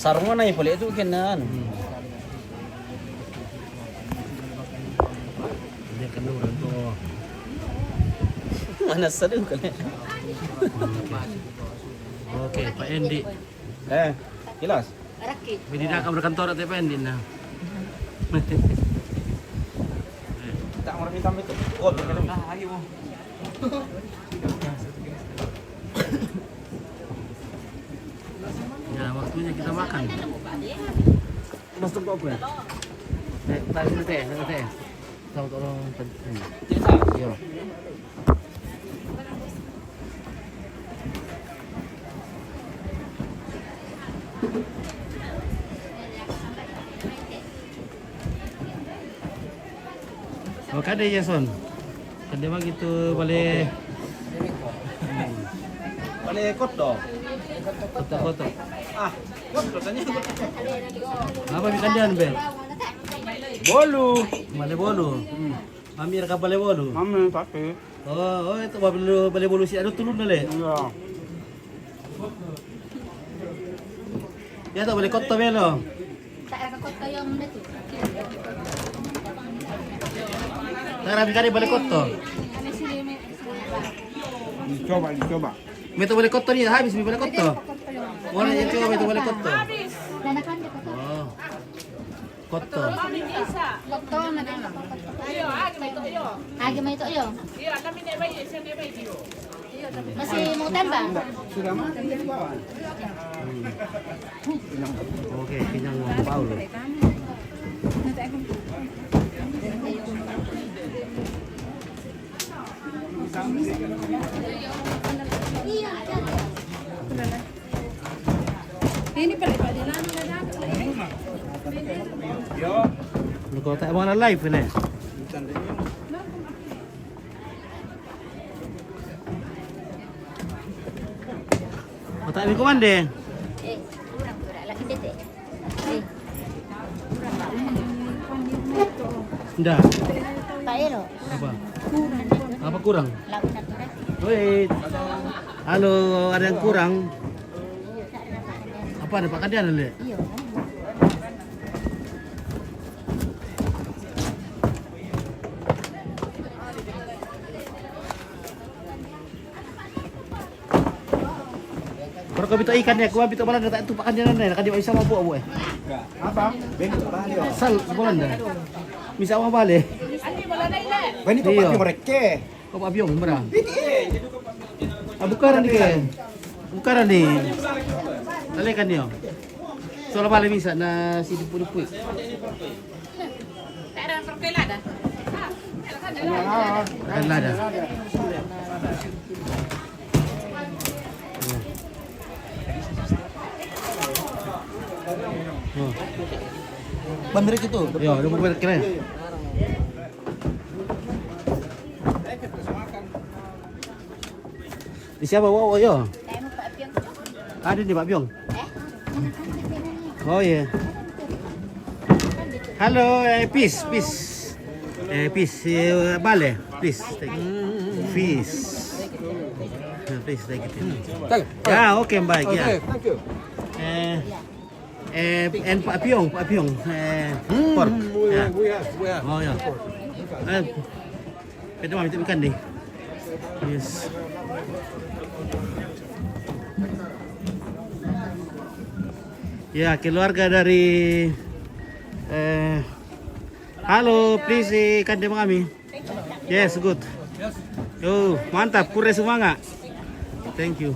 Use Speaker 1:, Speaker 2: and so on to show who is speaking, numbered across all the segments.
Speaker 1: sarungan na pala itu kenan.
Speaker 2: Dia kan orang tu.
Speaker 1: Mana seru kali.
Speaker 2: Okey, Pak Endi.
Speaker 1: Jelas.
Speaker 2: Bidi dah kamu kantor atau Pak Endi nah.
Speaker 1: Tak mau hitam itu. Oh, terkadang ayo.
Speaker 2: Ya, waktunya kita makan. Masuk kok apa ya? Tadi teh. Tahu tolong penting. Iya. Oh, kade Jason. Kade mah gitu balik
Speaker 1: Balik kot dong.
Speaker 2: foto-foto.
Speaker 1: Kot katanya.
Speaker 2: Apa bikandian, Be?
Speaker 1: Bolu.
Speaker 2: Bale bolu. Mami reka bale bolu.
Speaker 1: Mami tapi.
Speaker 2: Oh, itu bale bolu si ada turun dale.
Speaker 1: Iya.
Speaker 2: Ya to bale koto belo.
Speaker 3: Tak kot kayo muna tu.
Speaker 2: Tarami kali bale koto.
Speaker 3: Kami sini
Speaker 1: Dicoba.
Speaker 2: Meto bale koto ni habis mi bale koto. Wala yang coba meto bale koto.
Speaker 3: Danakan dia kot.
Speaker 2: Oh. Koto.
Speaker 3: Koto na lang.
Speaker 4: Ayo, ayo.
Speaker 3: Agi may to yo.
Speaker 4: Iyo, kami na ba yun? Siya na ba yun?
Speaker 3: Masih mau tambah?
Speaker 1: Sudah makan di bawah.
Speaker 2: Oke, kenyang mau Paulo.
Speaker 4: Ini pala pa din lang.
Speaker 2: Kalau tak mana live ni. Oh, tak ni komande.
Speaker 3: Kurang lagi tete.
Speaker 2: Ndak.
Speaker 3: Pak Ero.
Speaker 2: Apa? Apa kurang?
Speaker 3: Lauk na to.
Speaker 2: Wait. Halo, ada yang kurang? Apa ada Pak Kadian le?
Speaker 3: Iyo.
Speaker 2: Kalau kau bito ikan ya, kau bito balan tak tu Pak Kadian na, kadi isa mabu abu eh.
Speaker 1: Apa? Benito bali.
Speaker 2: Sal balan dah. Misa apa bale?
Speaker 4: Andi, wala na ina.
Speaker 1: Benito
Speaker 2: Iya.
Speaker 1: pati mereka.
Speaker 2: Kau abiong berang. Ah, bukan ni ke? Bukan ni. Lalekan dia. Soal bale bisa na si dipu-dipu.
Speaker 4: Tak ada perkelada.
Speaker 2: Kan ada. Oh.
Speaker 1: Bener gitu.
Speaker 2: Yo, udah mau keren. Di siapa wow yo?
Speaker 3: Tayo mo pa apyong.
Speaker 2: Ada di Pak Biong.
Speaker 3: Danakan dia ni.
Speaker 2: Oh iya. Halo, peace. Peace, bale, please. Take it. Peace. Please take it. Ya, oke, baik ya.
Speaker 1: Thank you.
Speaker 2: And Pak Biong, pork. Ya.
Speaker 1: We have.
Speaker 2: Oh ya. Kita mau minta ikan deh. Yes. Ya, keluarga dari halo, please ikan demo kami. Yes, good. Yo, mantap, kure semangat. Thank you.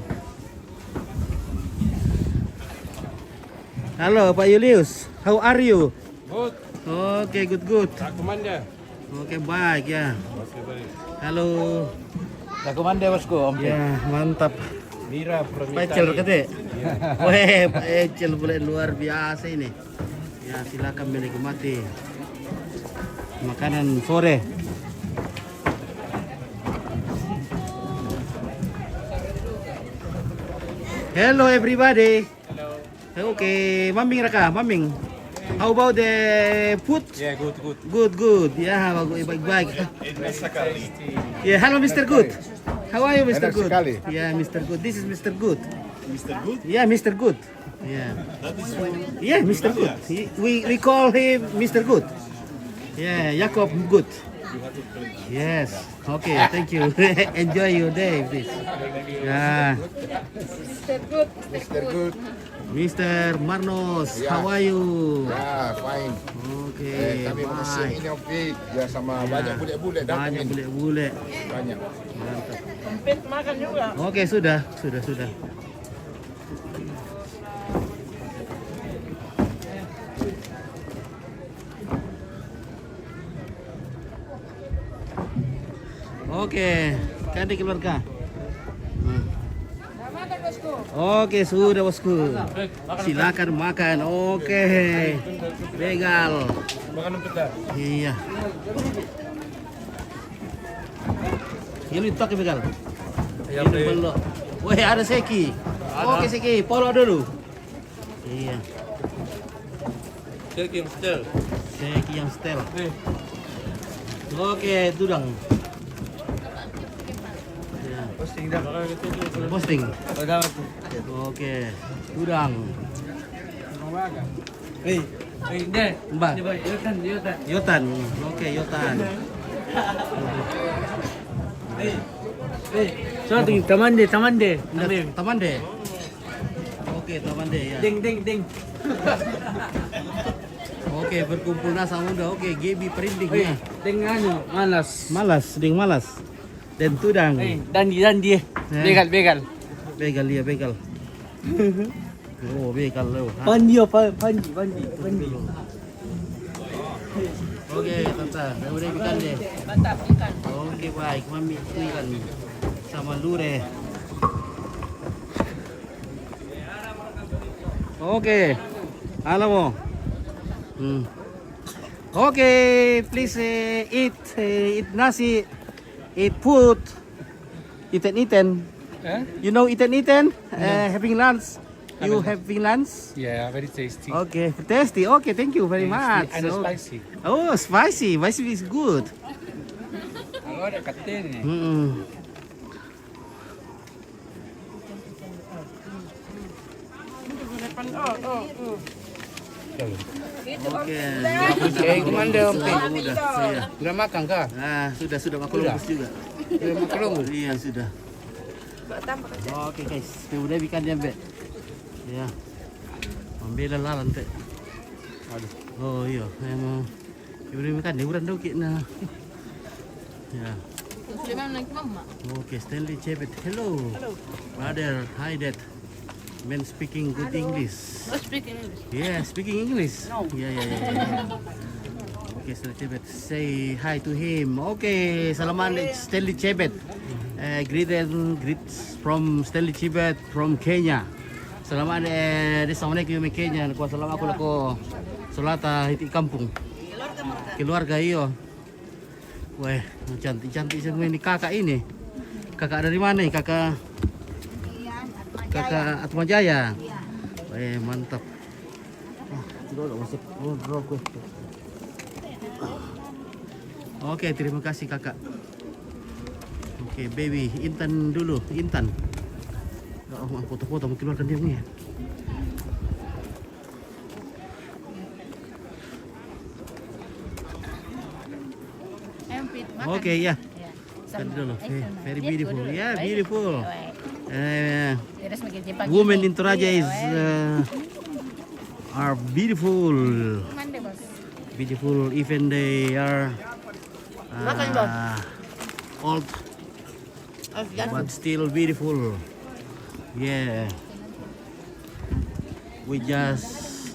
Speaker 2: Halo, Pak Julius. How are you?
Speaker 5: Good.
Speaker 2: Okay, good.
Speaker 5: Tak komanda.
Speaker 2: Oke, baik ya.
Speaker 5: Oke, baik.
Speaker 2: Halo.
Speaker 1: Tak komanda bosku.
Speaker 2: Ya, mantap.
Speaker 5: Mira
Speaker 2: Pak
Speaker 5: permintaan.
Speaker 2: Ecel kete. Weh, Pak Ecel boleh luar biasa ini. Ya, silakan menikmati makanan sore. Hello everybody. Hello. Okay, maming raka, maming. How about the food?
Speaker 5: Yeah, good.
Speaker 2: Good. Ya, baik.
Speaker 5: Sekali.
Speaker 2: Yeah, hello Mr. Good. How are you, Mr.
Speaker 1: Enak
Speaker 2: Good?
Speaker 1: sekali.
Speaker 2: Yeah, Mr. Good. This is Mr. Good.
Speaker 5: Mr. Good.
Speaker 2: Yeah, Mr. Good. Yeah. Yeah, Mr. Good. We call him Mr. Good. Yeah, Jacob Good. Yes. Okay, thank you. Enjoy your day, please. Yeah.
Speaker 5: Mr. Good.
Speaker 2: Mr. Marnos, how are you?
Speaker 5: Ya, fine.
Speaker 2: Okay,
Speaker 5: Kami masih
Speaker 2: bye.
Speaker 5: ini Opik. Ya sama banyak bulet-bulet dah.
Speaker 2: Banyak
Speaker 5: kami.
Speaker 2: bule-bule.
Speaker 5: Banyak.
Speaker 2: Mantap.
Speaker 1: Sempit makan juga.
Speaker 2: Oke, sudah. Oke, kan keluarga. Oke, sudah bosku. Silakan makan. Oke. Begal.
Speaker 1: Makanan peta.
Speaker 2: Iya. Ini tak begal. Ini belum. Wah, ada Seki. Oke, Seki, polo dulu. Iya.
Speaker 1: Seki setel.
Speaker 2: Seki yang setel. Oke, tudang. Ya.
Speaker 1: Posting dah.
Speaker 2: Posting.
Speaker 1: Pada
Speaker 2: Oke, tudang.
Speaker 1: Hei, deh.
Speaker 2: Mbak.
Speaker 1: Yotan.
Speaker 2: Yotan. Oke, Yotan.
Speaker 1: So, taman deh.
Speaker 2: Taman deh. Oke, taman deh ya.
Speaker 1: Ding.
Speaker 2: Oke, berkumpul nasa muda. Oke, Gebi perinding ya.
Speaker 1: Ding anu, malas.
Speaker 2: Malas. Dan tudang.
Speaker 1: Dandi. Begal.
Speaker 2: Begal ya, begal. Oh, begal lo.
Speaker 1: Panji.
Speaker 2: Oke, tante, udah ikan deh.
Speaker 4: Mantap ikan.
Speaker 2: Oke, baik, mami ikan sama lure. Oke, halo mo. Oke, please eat nasi, eat food, eaten. You know eaten? Having lunch. You having lunch?
Speaker 1: Yeah, very tasty.
Speaker 2: Okay, tasty. Okay, thank you very much.
Speaker 1: And
Speaker 2: Oh.
Speaker 1: spicy.
Speaker 2: Oh, spicy. Spicy is good.
Speaker 1: Agora catene.
Speaker 2: Oke.
Speaker 1: Kumanda
Speaker 2: Sudah. Iya.
Speaker 1: Sudah makan kah?
Speaker 2: Ah, sudah makan lembus juga.
Speaker 1: Sudah makan
Speaker 2: Iya, sudah. Oke, guys. Udah ikan dia, Mbak. Ya. Ambil lalan teh. Aduh. Oh, iya. Emang udah makan dia urang dau na. Ya. Okay, Stanley Chebet. Hello. Brother, hi dad. Man speaking good English.
Speaker 4: Speak English.
Speaker 2: Yeah, speaking English. Yeah. Okay, Stanley Chebet. Say hi to him. Okay, salamat Stanley Chebet. Greets from Stanley Chebet from Kenya. Salamat di sana kami Kenya. Kuat salam aku lako solata hiti kampung. Keluarga iyo. Wah, cantik semua ini kakak ini. Kakak dari mana nih? Kakak Atmajaya. Wah, mantap. Oke, terima kasih kakak. Oke, baby, Intan dulu, Intan. Oh, foto-foto mau keluarkan dia nih. Oke, ya. Kan dulu. Very beautiful. Yeah, beautiful. Women in Toraja is are beautiful. Beautiful even they are old, but still beautiful. Yeah. We just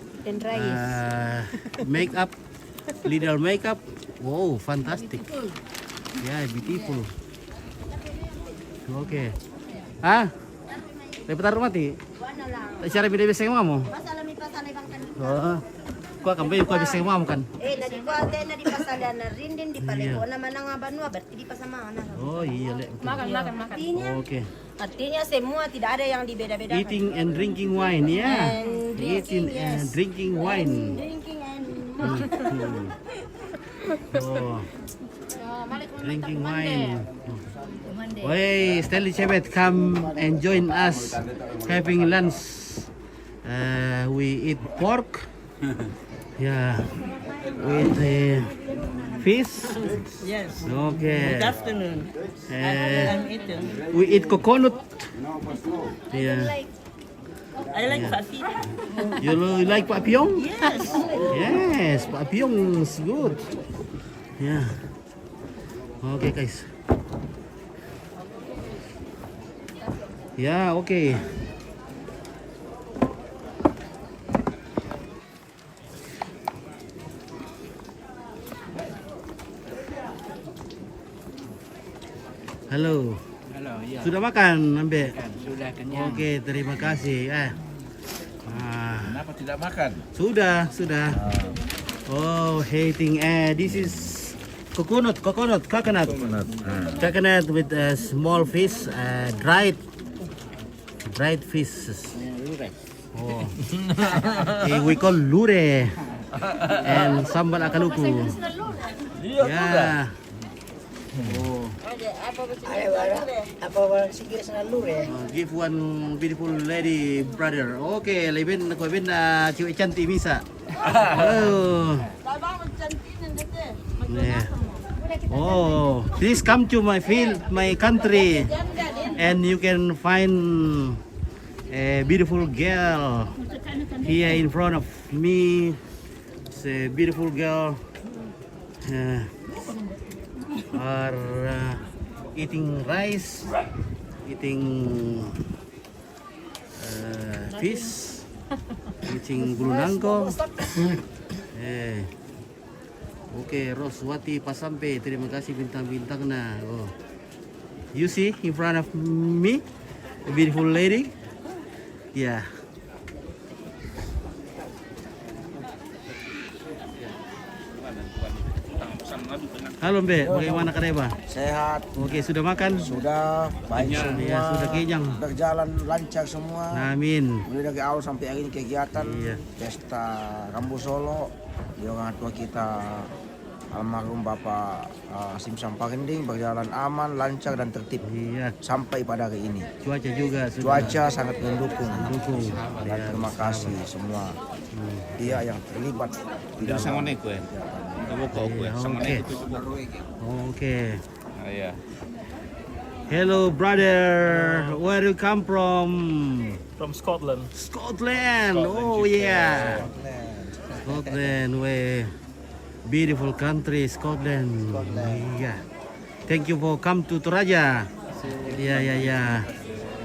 Speaker 2: make up, little makeup. Wow, fantastic. Yeah, beautiful. Oke. Ah? Lepas mati? Cara beda bisa ngomong? Oh. Kuha kan bayo kuha bisa ngomong kan?
Speaker 3: Nadi ko ate na di pasada na rin din di pareho naman ang banwa berarti di pasama na.
Speaker 2: Oh iya, Le.
Speaker 4: Makan.
Speaker 2: Oke.
Speaker 3: Artinya semua tidak ada yang dibeda-bedakan.
Speaker 2: Eating and drinking wine, ya.
Speaker 3: And
Speaker 2: Eating and drinking wine.
Speaker 3: Drinking and
Speaker 2: Oh. Drinking wine. Wait, Stanley Chebet come and join us having lunch We eat pork. Yeah. We eat fish.
Speaker 4: Yes.
Speaker 2: Okay.
Speaker 4: Good afternoon. I'm eating.
Speaker 2: We eat coconut. Yeah.
Speaker 4: I like papita.
Speaker 2: You like papillon?
Speaker 4: Yes.
Speaker 2: Yes, papillon is good. Yeah. Okay, guys. Yeah, okay. Halo.
Speaker 1: Halo, iya.
Speaker 2: Sudah makan, Ambe?
Speaker 1: Sudah kenyang.
Speaker 2: Oke, terima kasih.
Speaker 1: Kenapa tidak makan?
Speaker 2: Sudah. Oh, hating. This is coconut. Coconut with small fish, dried fish. Oh. We call lure and sambal akaluku. Yeah. Oh. Give one beautiful lady brother. Okay, lebih na cewek cantik bisa. Halo. Yeah. Oh, please come to my field, my country, and you can find a beautiful girl here in front of me. It's a beautiful girl. Are eating rice, eating fish, eating bulu nangkong. Oke, Roswati Pasampe, terima kasih bintang-bintang na. Oh. You see in front of me, a beautiful lady. Yeah. Halo Mbe, bagaimana Kadeba?
Speaker 6: Sehat,
Speaker 2: Oke, sudah makan?
Speaker 6: sudah baik semua,
Speaker 2: Ya, sudah kenyang.
Speaker 6: berjalan lancar semua.
Speaker 2: Amin.
Speaker 6: Mulai dari awal sampai hari ini kegiatan
Speaker 2: Iya.
Speaker 6: pesta Rambu Solo di orang tua kita almarhum Bapak Hasim Samparinding berjalan aman, lancar dan tertib
Speaker 2: Iya,
Speaker 6: sampai pada hari ini.
Speaker 2: cuaca juga sudah
Speaker 6: Cuaca sangat mendukung.
Speaker 2: dukung.
Speaker 6: Dan
Speaker 2: Ya,
Speaker 6: terima kasih semua dia yang terlibat di dalam
Speaker 1: sangat kue.
Speaker 2: Iya, oke. Oke.
Speaker 1: Iya.
Speaker 2: Hello brother, where you come from?
Speaker 7: From Scotland.
Speaker 2: Scotland. Oh yeah. Scotland, where beautiful country Scotland. Yeah. Thank you for come to Toraja. Ya.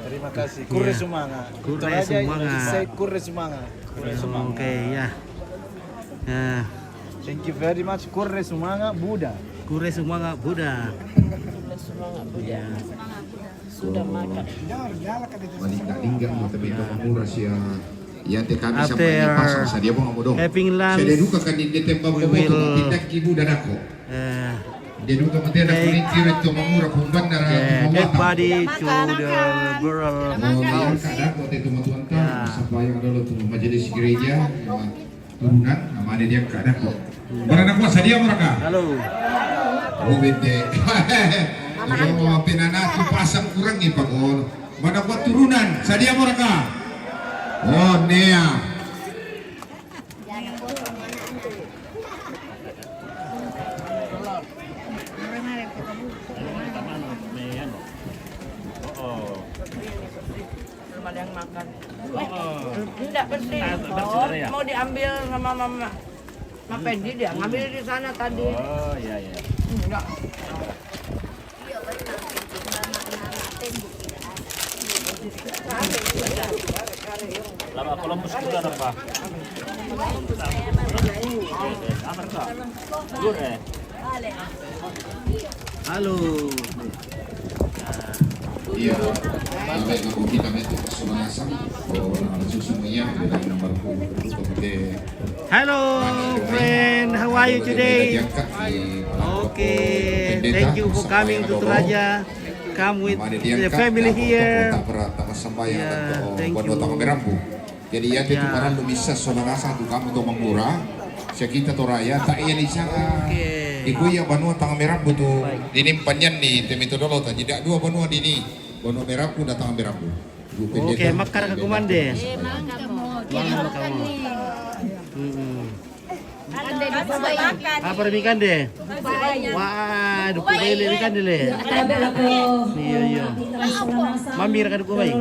Speaker 7: Terima kasih.
Speaker 2: Kurre
Speaker 7: Sumanga.
Speaker 2: Kurre Sumanga.
Speaker 7: Kurre Sumanga.
Speaker 2: Oke ya. Nah,
Speaker 7: Thank you very much. Kurre Sumanga Buddha.
Speaker 2: Kurre Sumanga Buddha. Ya.
Speaker 5: Malinga-lingga mo tabi ito mamura siya. Yan te kami sa
Speaker 2: After
Speaker 5: panipasang sa diya mo nga mo dong.
Speaker 2: having lunch,
Speaker 5: Sa deduka ka din temba mo
Speaker 2: we
Speaker 5: mo
Speaker 2: will-
Speaker 5: tindak kibu dan ako.
Speaker 2: uh,
Speaker 5: Deduka mo tindak
Speaker 2: Take-
Speaker 5: kulit kiri to mamura kung ban na
Speaker 2: dead body to the burial house.
Speaker 5: Ako te tumatuan ta sa bayang dulu tu majelis gereja turunan nama ada dia kada ko. Barang ako sa dia mereka.
Speaker 2: Halo.
Speaker 5: Uwid de. Oh, pinanatu pasang kurang ni pagol. Mana buat turunan sa dia mereka. Oh, Nea.
Speaker 4: Belum ada yang makan. Tidak penting. Mau diambil sama mama. Mama Pendi dia ngambil di sana tadi.
Speaker 1: Oh, iya.
Speaker 4: Enggak.
Speaker 7: Lama Columbus sudah apa?
Speaker 2: Halo.
Speaker 5: Iya, sampai ke kita itu kesemangasan. Oh, nama susungnya dengan nomor
Speaker 2: Hello friend, how are you today? Okay, thank you for coming to Toraja. Come with the family here. Yeah, thank you.
Speaker 5: Jadi ya itu para lu bisa sonarasa tu kamu tu mengura. Kita Toraya tak iya ni sana. Iku ya banua tang merah butuh dinimpanyan ni temito dolo ta tidak dua banua dini. Banua merah pun datang merah bu.
Speaker 2: Okay, makar ke kumande. Lama kamu.
Speaker 3: Ande di Dubai.
Speaker 2: Apa rin ikan deh? Wah, duku bayi le ikan deh le. Iya iya. Mami ra duku bayi.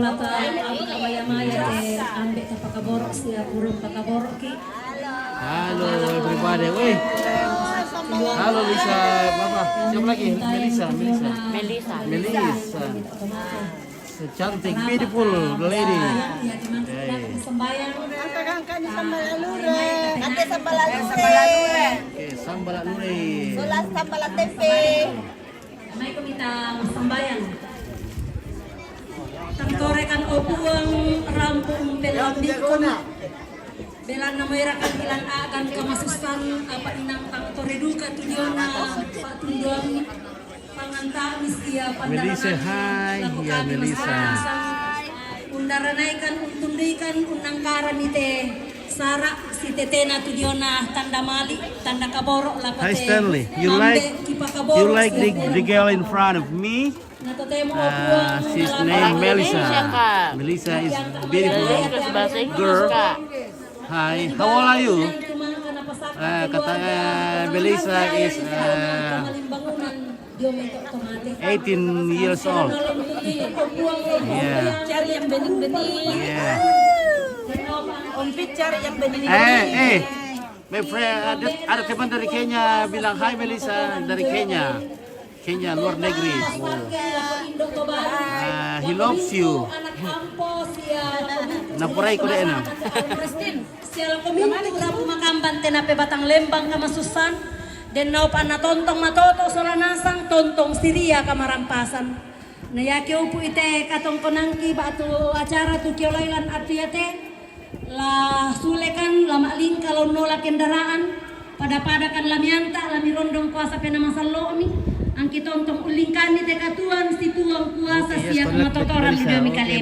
Speaker 2: Halo everybody. Woi. Halo Lisa, Bapak. Siapa lagi? Melisa. Secantik, beautiful lady.
Speaker 3: Ate sambalalure.
Speaker 2: Oke, sambal nuri.
Speaker 3: Sulas sambalat tempe.
Speaker 8: May kumitang sambayan. Tangkorekan opuang rampung pelambing kuna. Belan na mayrakan ilan akan kamasusan apa inang tangtoreduka tujuana patundong pangantamis dia
Speaker 2: Melisa, hai. Ya Melisa.
Speaker 8: Undaranaikan untundikan unang karan ite. Sara si tetena tujuana tanda mali tanda kaboro lakote.
Speaker 2: Hi Stanley, you like the girl in front of me? She's named Melisa. Melisa is beautiful girl. Hi, how old are you? Katanya Melisa is 18 years old. Yeah.
Speaker 3: Cari yang bening-bening.
Speaker 2: Yeah.
Speaker 3: Ompit cari yang bening-bening.
Speaker 2: My friend, ada teman dari Kenya bilang hi Melisa dari Kenya. Kenya luar negeri. He loves you. Napuray ko din.
Speaker 8: Siya kuminto rapo makamban tenape batang lembang kamasusan. Den naup na tontong matoto soranasang tontong Siria kamarampasan. Nayakyo po ite katong konangki batu acara tu kiolailan atiate. La sulekan la maling kalau nolak kendaraan pada kan lamianta lami rondong kuasa penamasalo mi ang kitontong ulingkani te katuan si tuang kuasa siya matotoran demi kalen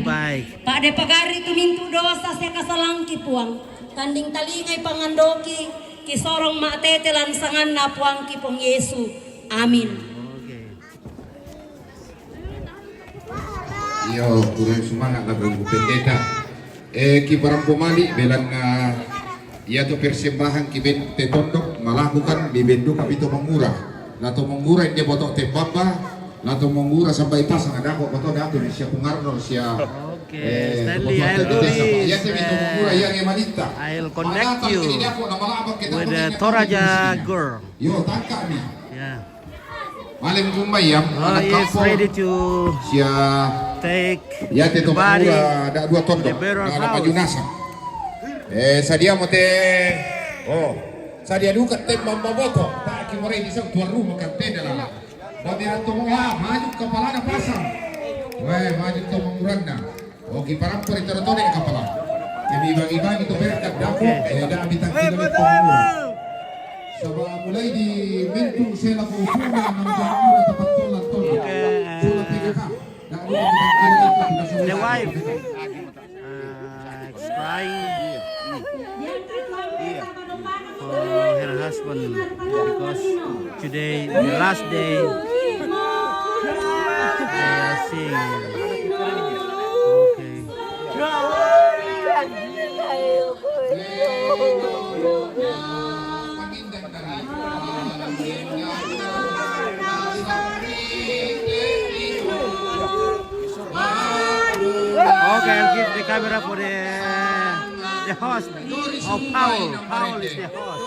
Speaker 8: Pak de pagari tumintu dosa siya kasalangki puang tanding talingay pangandoki kisorong matete lansangan na puang kipong Yesu amin.
Speaker 5: Yo, kurang semangat lah Bung Pendeta. Kibarang pemali belan ia tu persembahan kibet tetondok melakukan bibendu kapito mengurah. Lato mengurah dia botok tepapa, lato mengurah sampai pasang ada kok botok ada tu sia pungarno sia.
Speaker 2: Okay, Stanley, I'll do
Speaker 5: Ya te minto mengurah yang emalita.
Speaker 2: I'll connect you with the Toraja girl.
Speaker 5: Yo, tangkap ni.
Speaker 2: Yeah.
Speaker 5: Malam kumayam
Speaker 2: Oh, he is ready to
Speaker 5: sia
Speaker 2: take
Speaker 5: ya te
Speaker 2: the body.
Speaker 5: ada 2 tondok
Speaker 2: burial
Speaker 5: na
Speaker 2: house.
Speaker 5: pajunasa. Sadia mo te sadia duka te mamboboto tak ki more di sang tuan rumah kan te dalam. Bodira to maju kepala na pasang. Weh maju to mengurangna. Ki parampor itu tone kepala. Jadi bagi-bagi to berkat dapur da bintang kita to mengurang. Sebab mulai di mintu sela ko puna ng jangkura tapat tolan tolan. Sulat 3K.
Speaker 2: The wife is crying for her husband because today the last day they are seeing. Okay, I'll give the camera for the host. Oh, Paul. Paul is the host.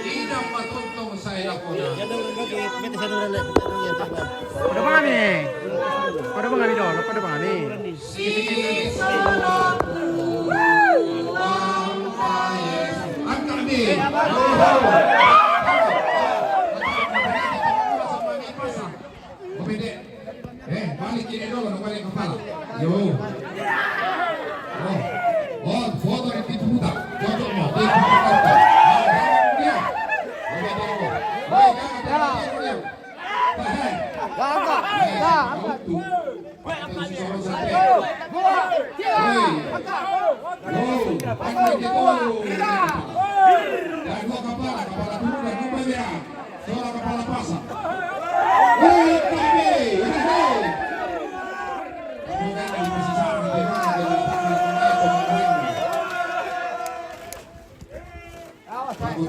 Speaker 5: Tidak matuntong saya ko.
Speaker 2: Pada bang kami. Pada bang kami dong. Pada bang kami.
Speaker 5: Balik ini dulu, balik kepala. Yo. Oh, foto itu muda. Foto mau. Dia. Kepala pasang.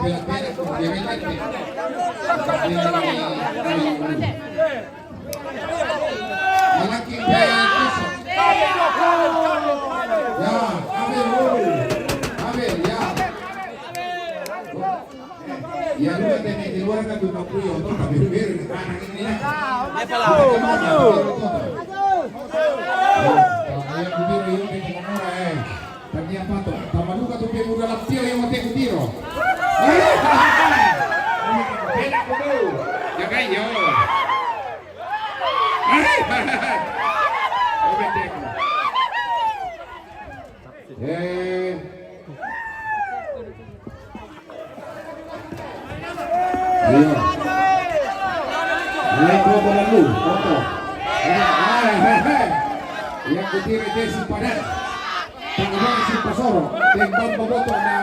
Speaker 5: pela-pela ovviamente. Malaking kaya puso. Ya, Abel, Abel, ya. Ya lugar di luar kan tuh puyo, tuh tapi biru anak ini ya. Yang biru yung pinamura Tanya apa tuh? Tamaluka tuh pemu dalam tiro yang mati tiro. Beda kudu. Ya kayo. Ayo. Mulai dua bola lu, foto. Yang kutiri desi padat. Panggilan si Pasoro, tembang boboto na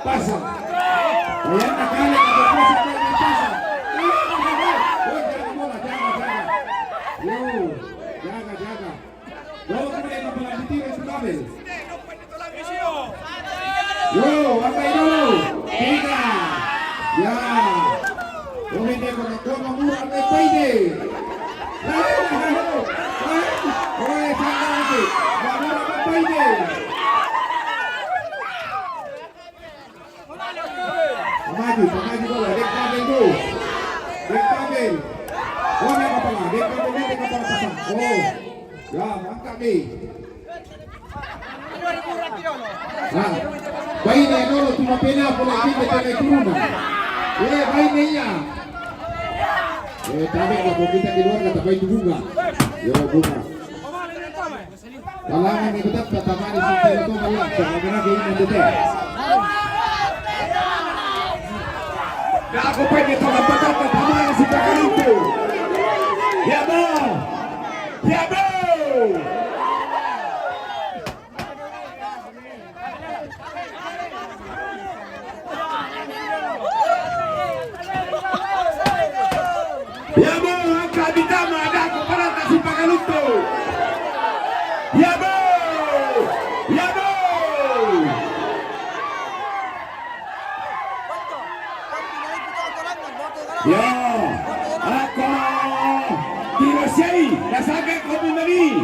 Speaker 5: pasang. Ayan, nakalik ang pasang na yung pasang. Jaga bola, jaga. Jaga. Bawa ka na yung mga ditiro sa kabel. Angkay dulu. Tiga. Ya. Uminde ko na kuha mamura ang may pwede. Jaga lagi. Pwede. Pamaju bola, dek kabel dulu. Dek kabel. Oh, nak apa lah? Dek kabel ni dek apa pasang? Oh, ya, angkat ni. Bayi ni dulu cuma pena boleh kita tak turun. Bayi ni ya. Tapi kalau kita di luar kata bayi itu bunga. Ya bunga. Kalangan itu tetap tamani sisi itu malah karena dia ini betul. Aku pengen tolong betul tamani sisi itu. Ya bo. Ya bo, angkat ditama ada aku pada kasih pagaluto. Ya bo. Ya, ako Tirosei, nasaga ko bumali.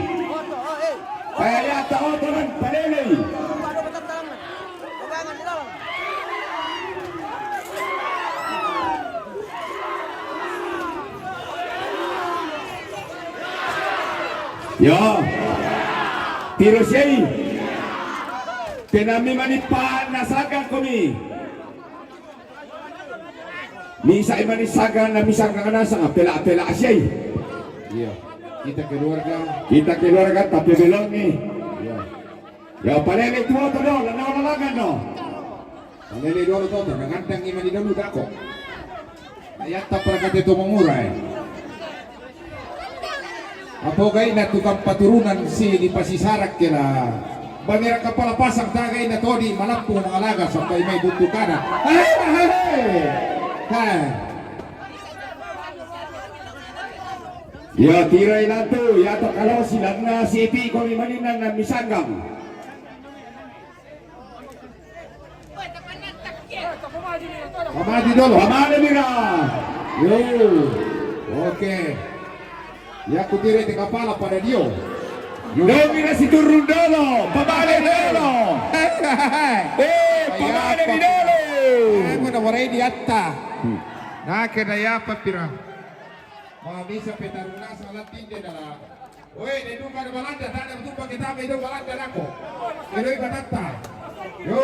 Speaker 5: Kaya yata o tulan palelay. Ya, Tirosei, tinami manipan nasaga ko mi. Misa imanisagan na misang kakanasa nga pela-pela siya. Iya. Kita keluarga tapi belum nih. Iya. Ya palele tuwa to do, nanawalagan no. Palele do to to, ngantang iman di dulu dako. Ayat ta para kate to mangura. Apo gay na tukang paturunan si di pasisarak kila. Banira kepala pasang tagay na todi malampung mga alaga sampai may buntukana. Ya tirai lantu, ya to kalau silang na sipi ko maninan na misanggang. Pamadi dulu, pamadi mira. Yo, oke. Ya ku tirai di kepala pada dia. Mira si turun dulu, pamadi dulu. Pamadi dulu. Aku na waray di atta. Nakena ya papira. Mabisa petaruna salat tinde dala. Oi, neduka de balanda tanda betupa kita itu balanda nako. Iroi batata. Yo.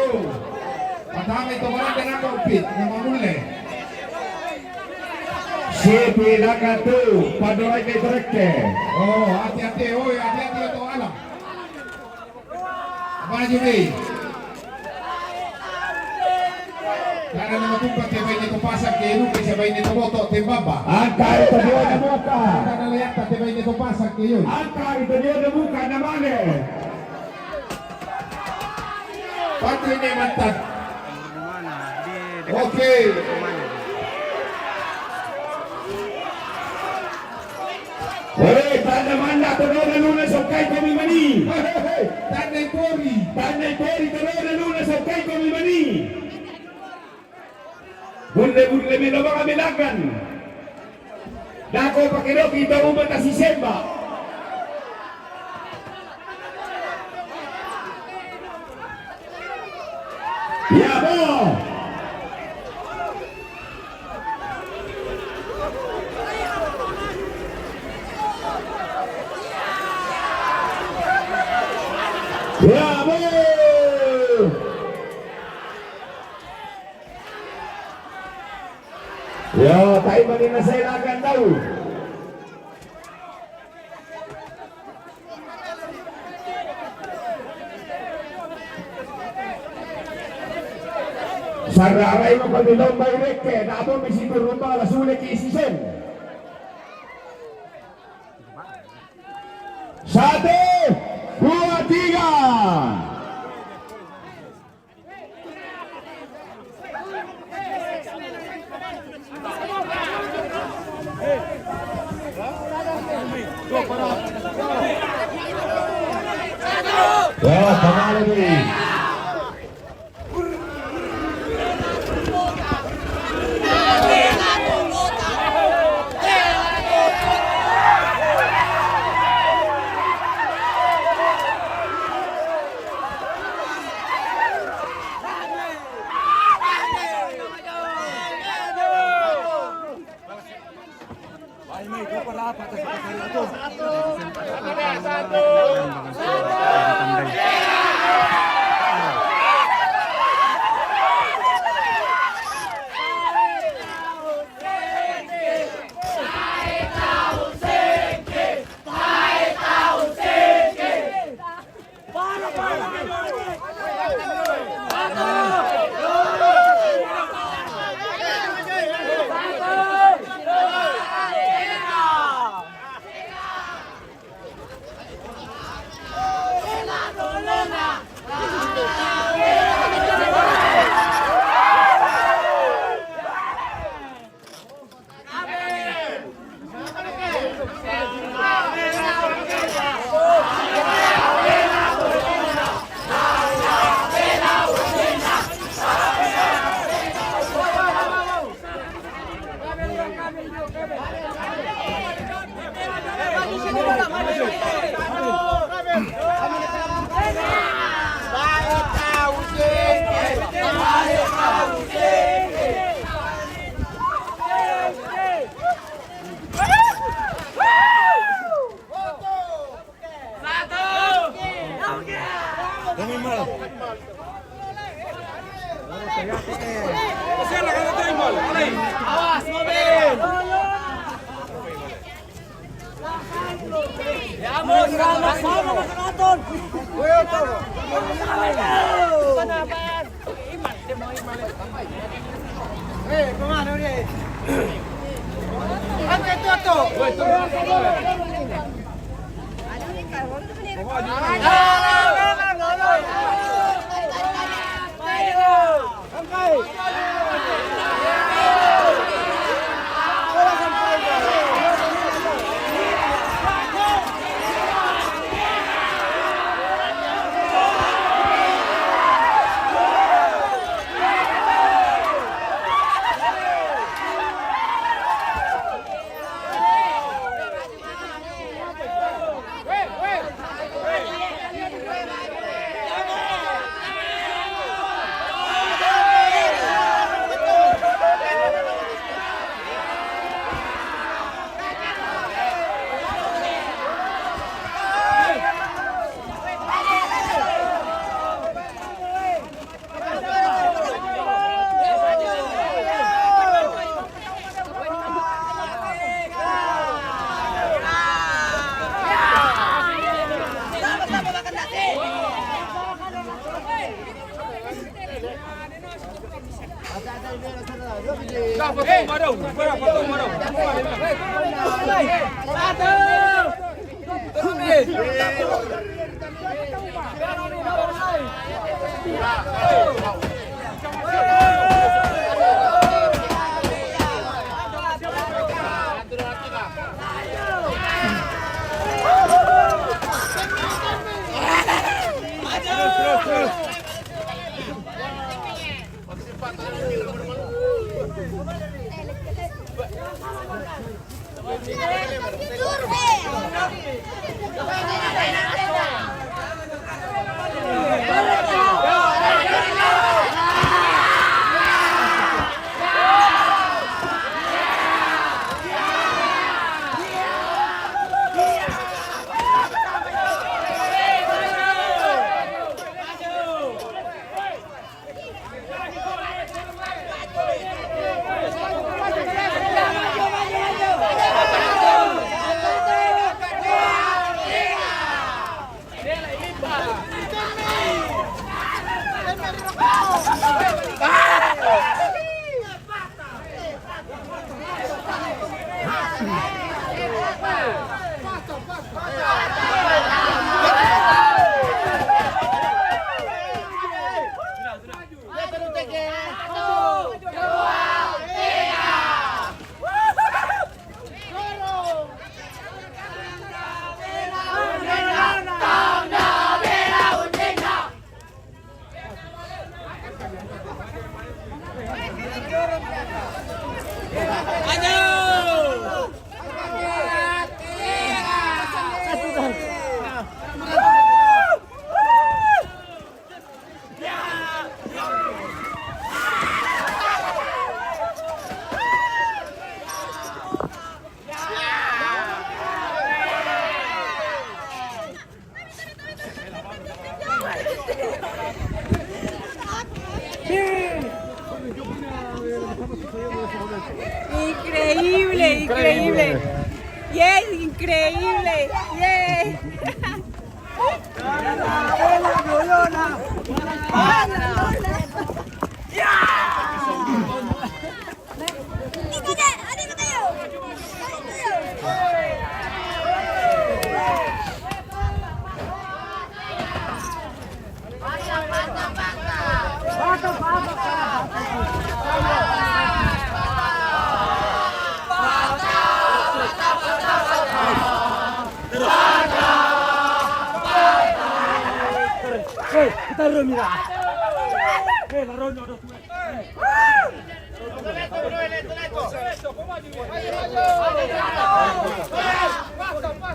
Speaker 5: Patame itu balanda nako pit ngamule. Sipi nakatu padorai ke terke. Oh, hati-hati, hati-hati itu alam. Maju ni. Karena nama tumpak ke bayi itu pasak ke iru ke bayi itu moto tembaba. Angka itu dia ada muka. Karena lihat ke bayi itu pasak ke iru. Angka itu dia ada muka namanya. Patu ini mantap. Oke. Hei, tanda mana terora lunas okai kami mani. Tanda tori terora lunas okai kami mani.
Speaker 9: burle me lo van a melakan. Dako pakiro kita umat si Semba. Ya bo. Bravo! Ya, tayo manin na sa ilagan daw. Sa raray mo pagdilong bayrek ke, nato bisito rumah lasulik isisen. Satu, dua, tiga. Ya, panalo ni.
Speaker 10: Increíble, increíble. Yes, increíble. Yes.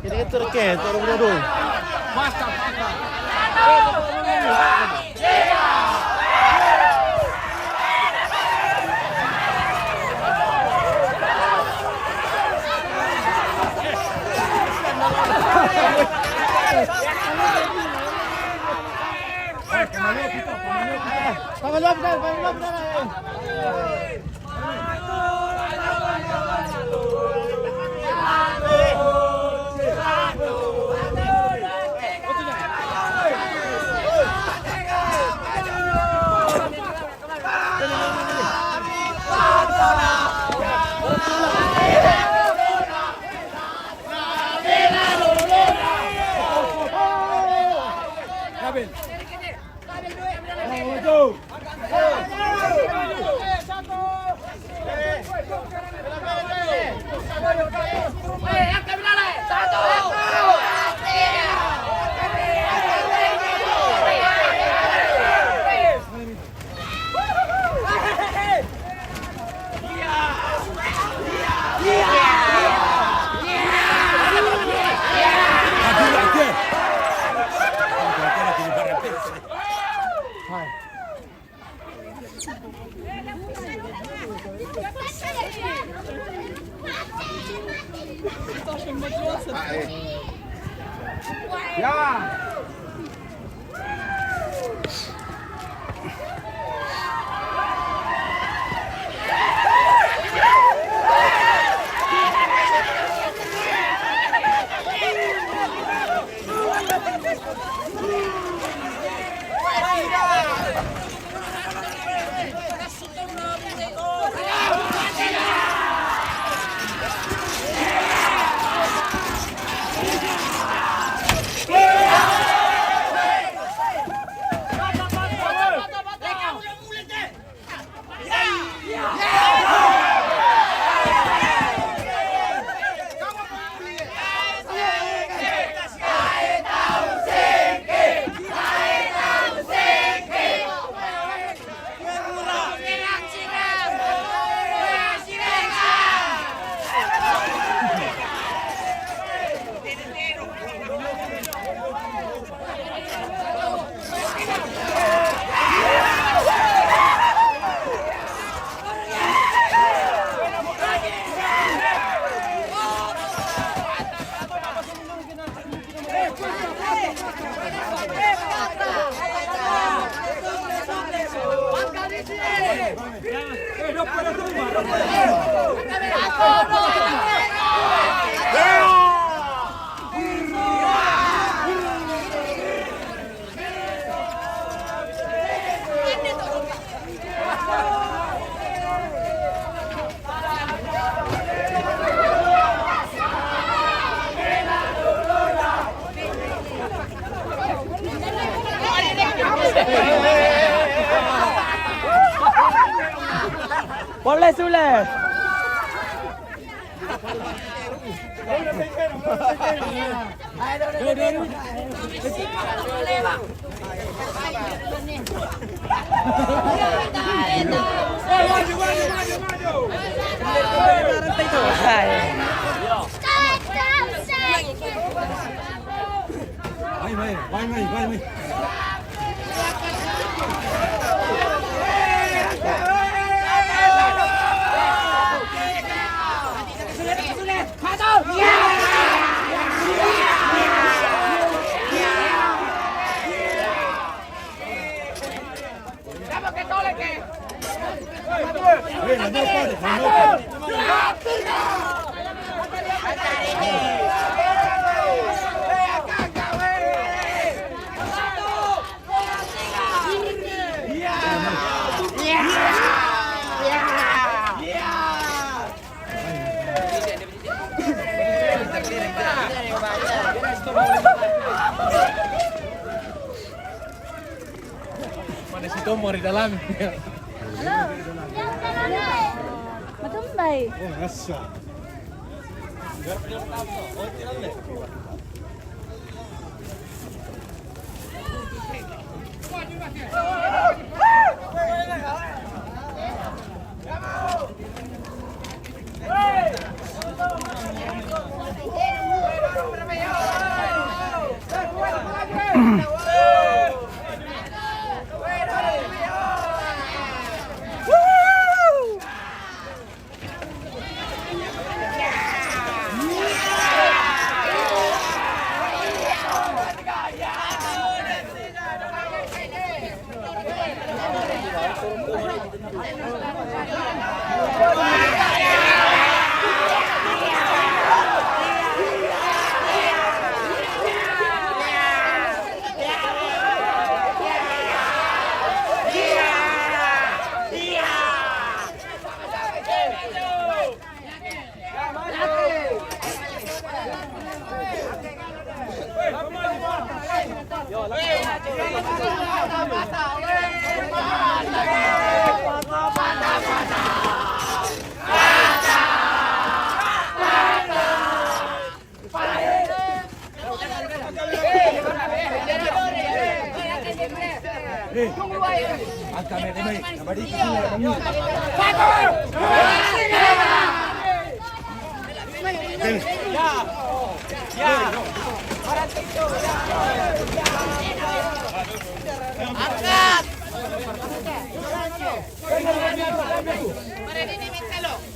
Speaker 2: Ini terkait, orang bodoh.
Speaker 9: Yeah!
Speaker 1: Boleh Sule.
Speaker 7: Mana si Tomo di dalam?
Speaker 8: Halo. Matumbay.
Speaker 7: Oh, asa.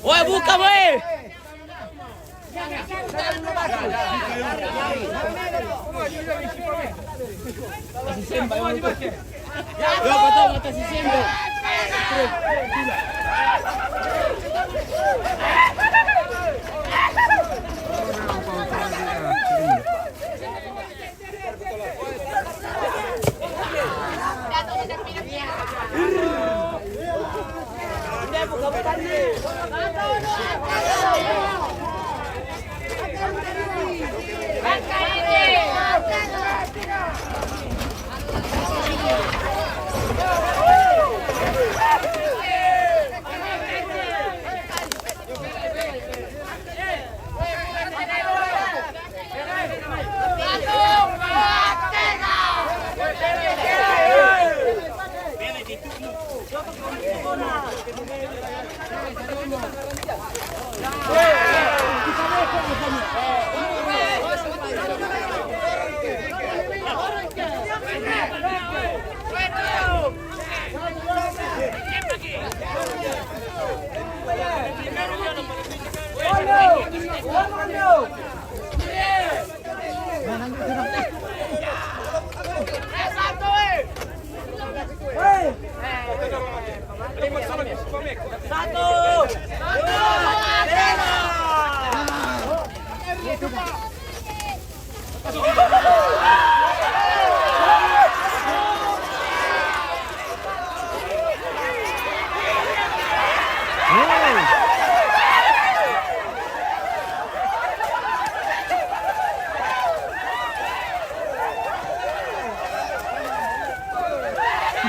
Speaker 1: Woi, buka woi.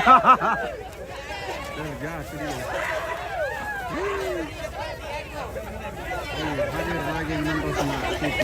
Speaker 2: Hadir lagi menonton sama TV.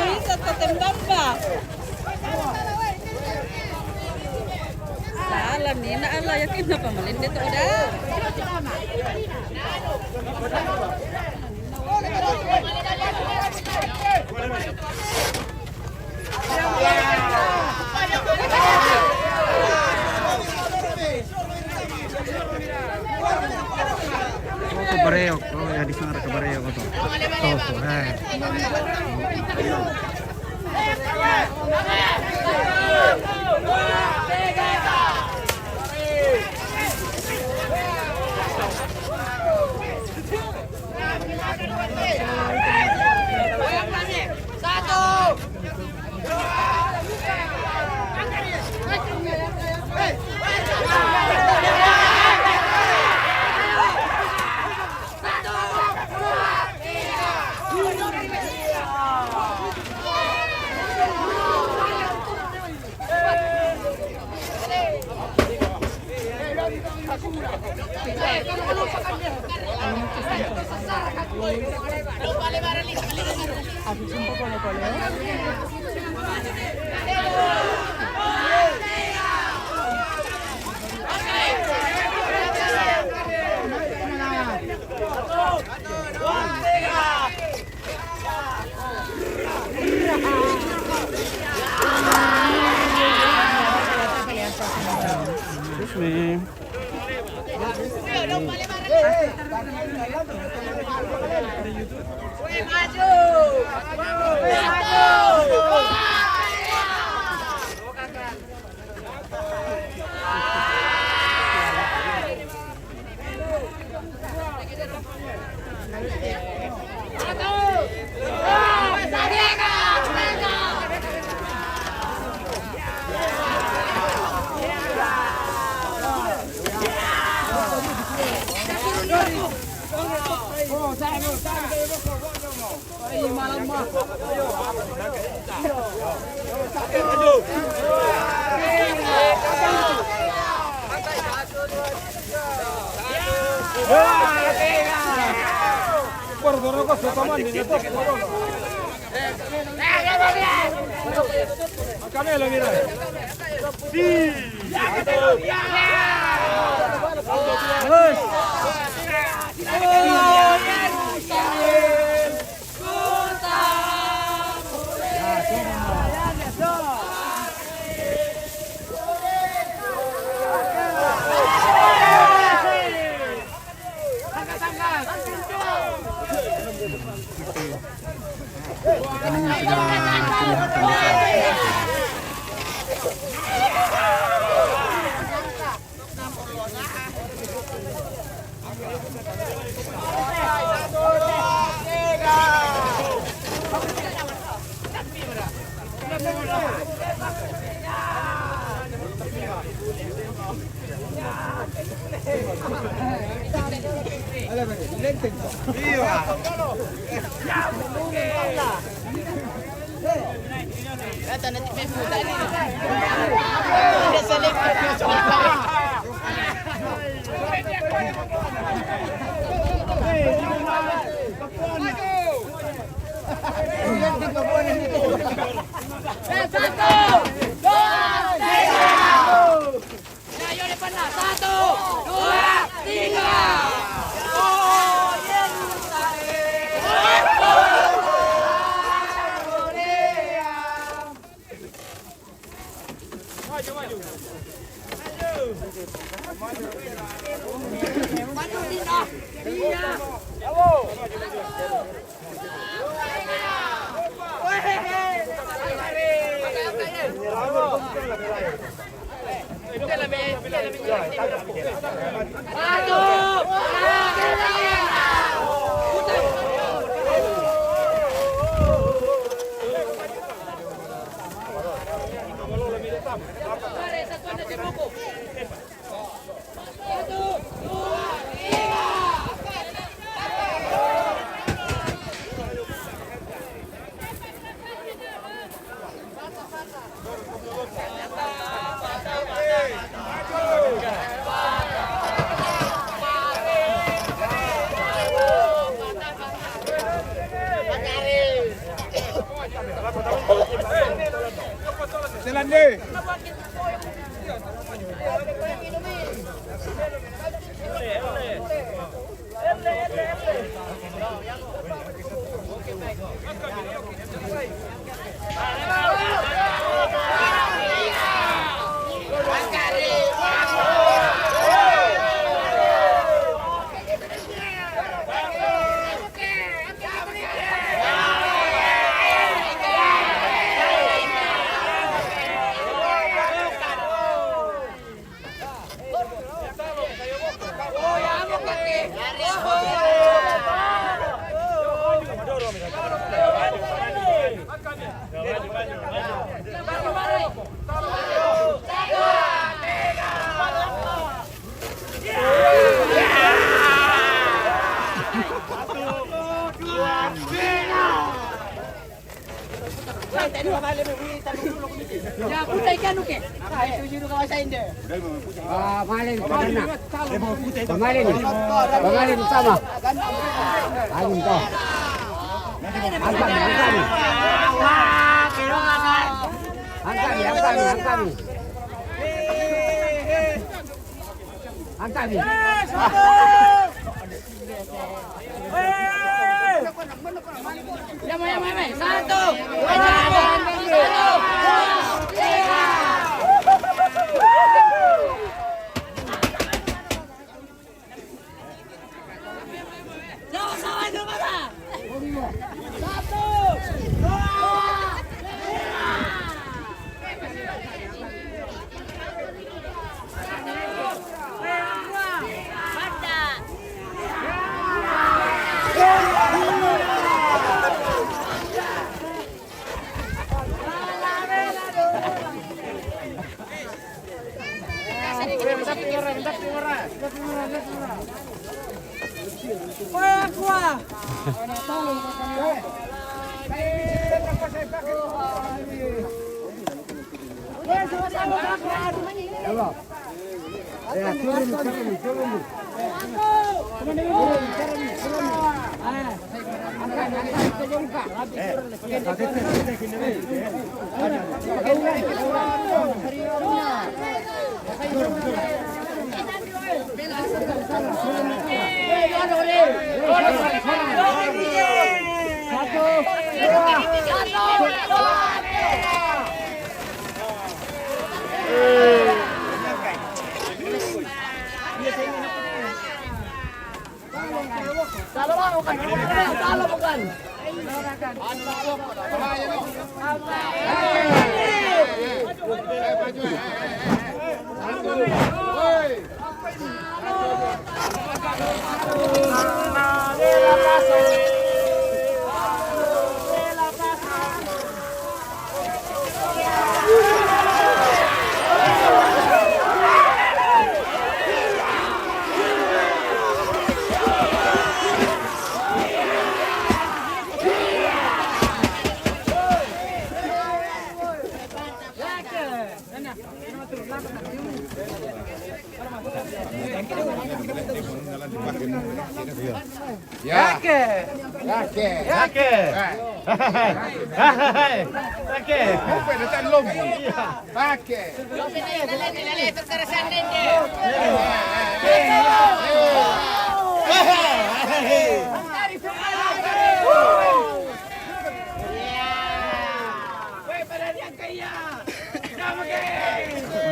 Speaker 10: Bisa tertembak Pak. Salah nih, nak Allah yakin apa malin dia tu ada.
Speaker 2: Kabareo, ya di sana kabareo ko to.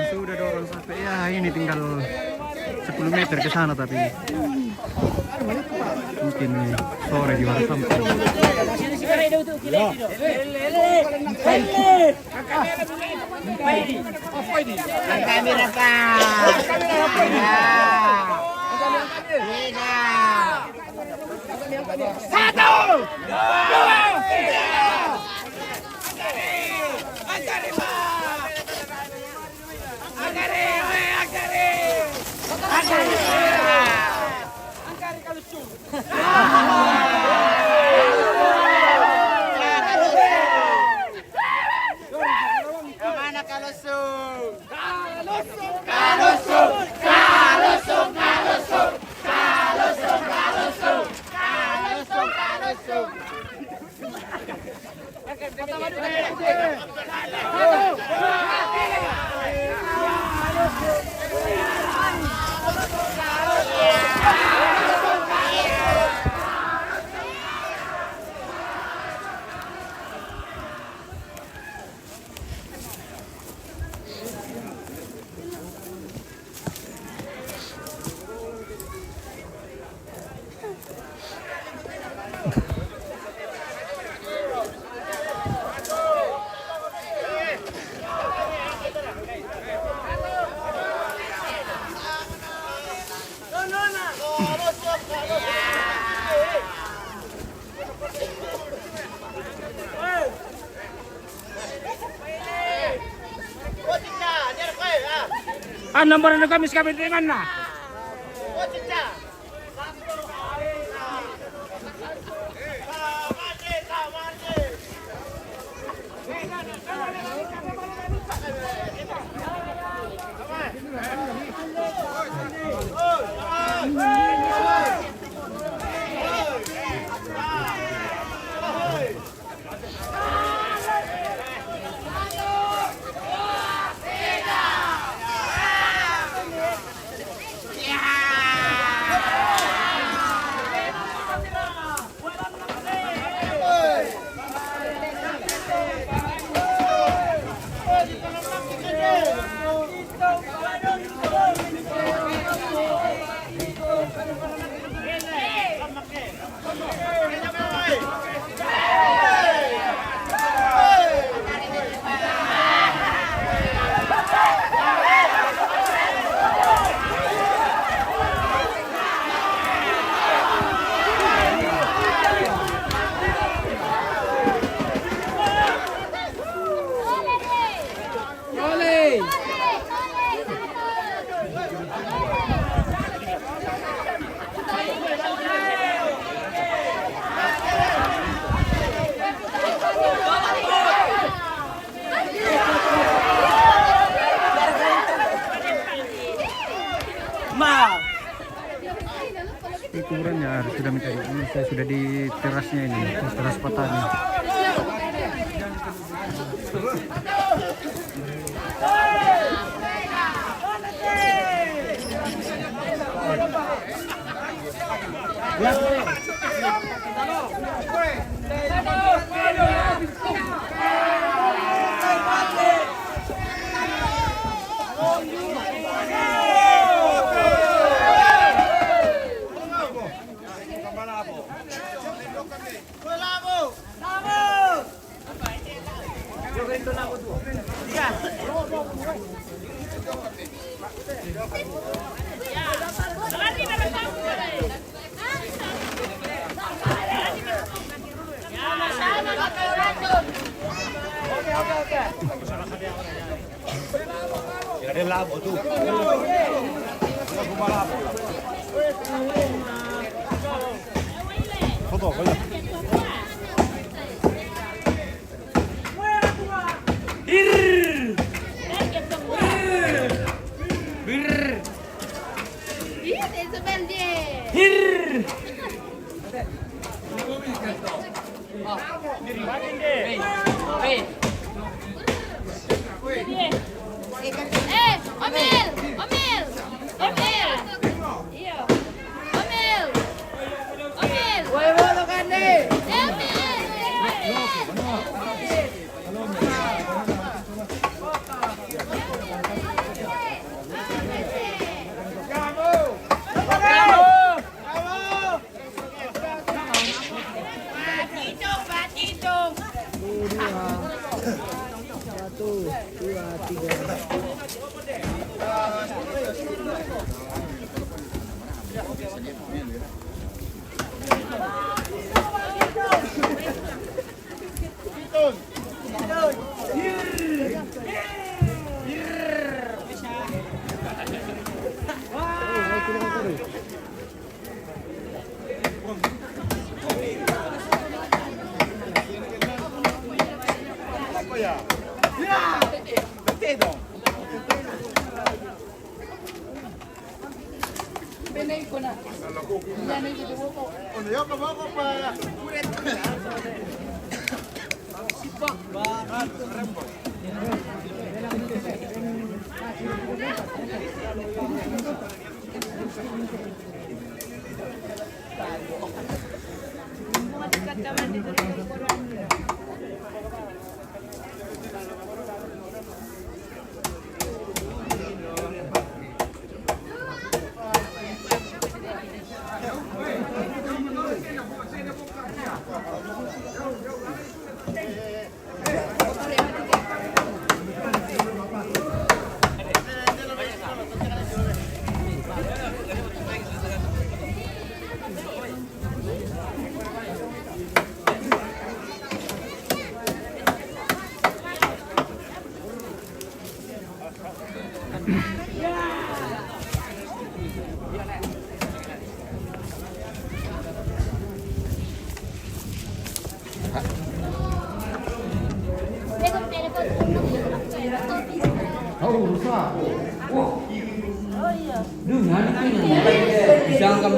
Speaker 1: Sudah dorong sampai ya ini tinggal 10 meter ke sana tapi mungkin sore juga sampai.
Speaker 9: Satu, nomor na kami sa kabintingan na.
Speaker 1: Ukurannya sudah minta ini, saya sudah di terasnya ini, teras petani.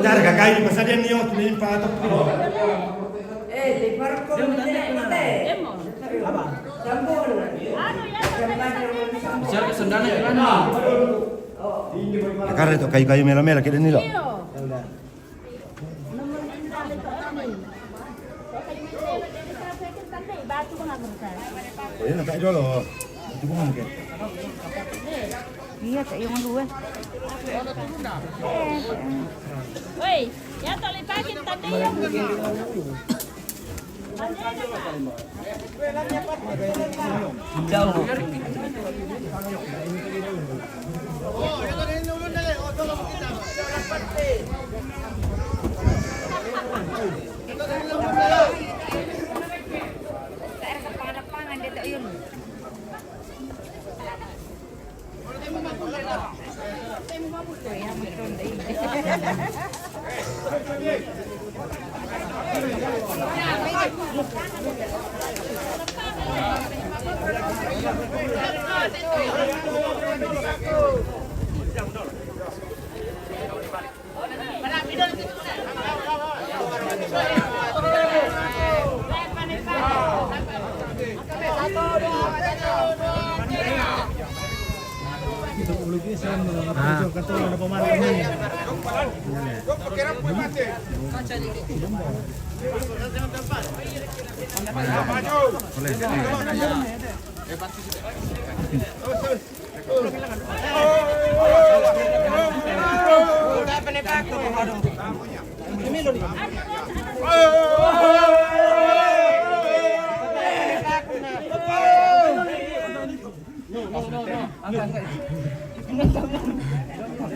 Speaker 9: Carga kayu pasadian niyo tulimpa atok pino. Karena itu kayu-kayu mela-mela kayak ini loh. Ini nampak dulu. Itu bukan mungkin.
Speaker 3: Iya, kayak yang dua.
Speaker 10: Woi, ya tak lipakin tadi yang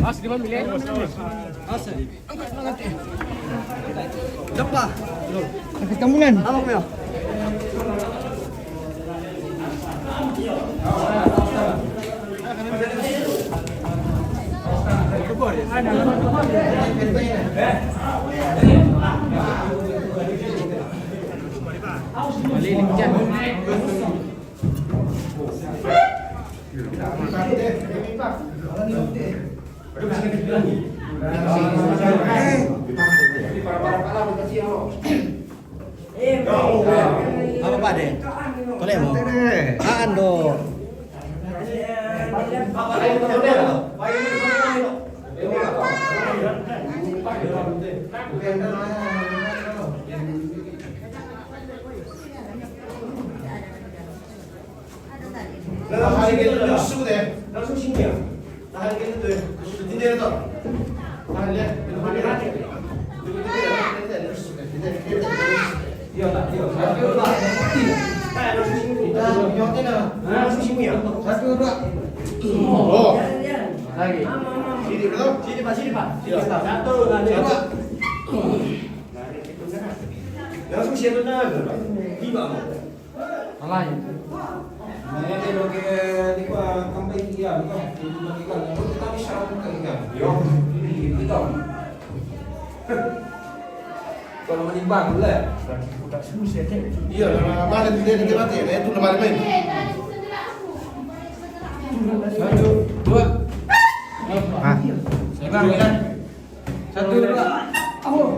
Speaker 7: Mas, di mana milih? Mas. Dapa. Sakit kampungan. Apa kau?
Speaker 2: Apa Pak De? Boleh mau? Ando.
Speaker 6: Kalau menimbang dulu ya. Iya, mana dia mati ya? Itu lemari main. 1, 2.
Speaker 1: Ah.
Speaker 6: 1, 2. Oh.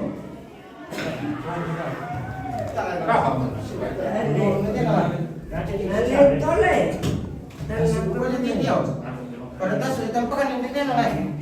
Speaker 6: Pada tas ditampakkan yang detail lagi.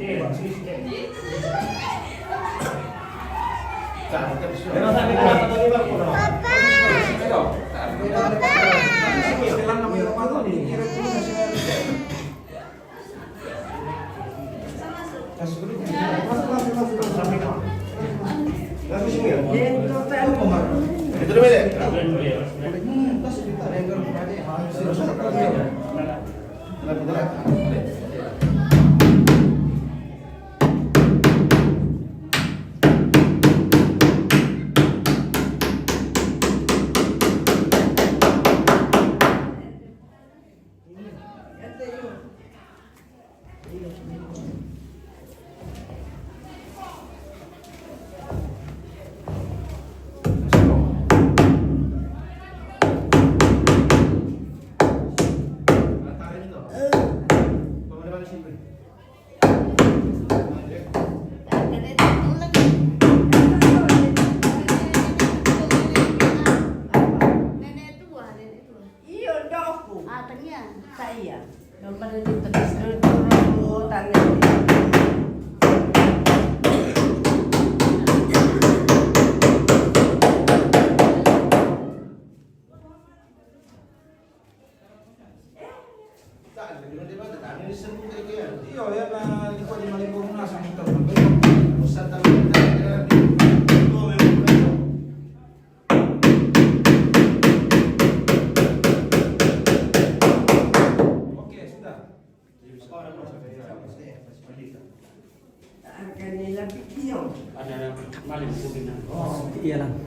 Speaker 3: Iyo, doku.
Speaker 8: Tanya.
Speaker 3: Saya. Yung panilito, dulu tanya.
Speaker 1: Iya lang.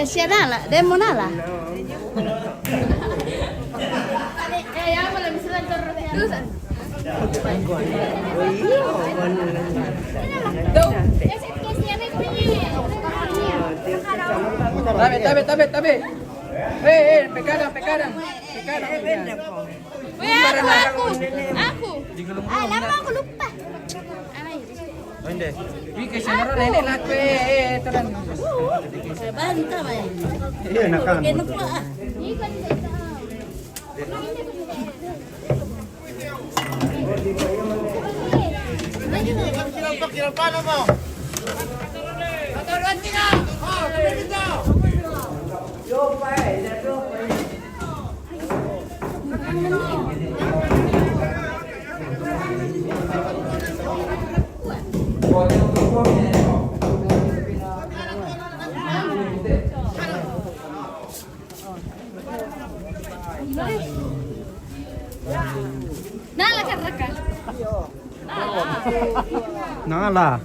Speaker 8: Siya nala, demo nala.
Speaker 7: Tabi. Pekadang.
Speaker 10: Aku. Lama aku lupa.
Speaker 1: Hindi.
Speaker 8: Banta ba yan?
Speaker 1: Iya, nakan.
Speaker 10: Nala karaka.
Speaker 1: Nala.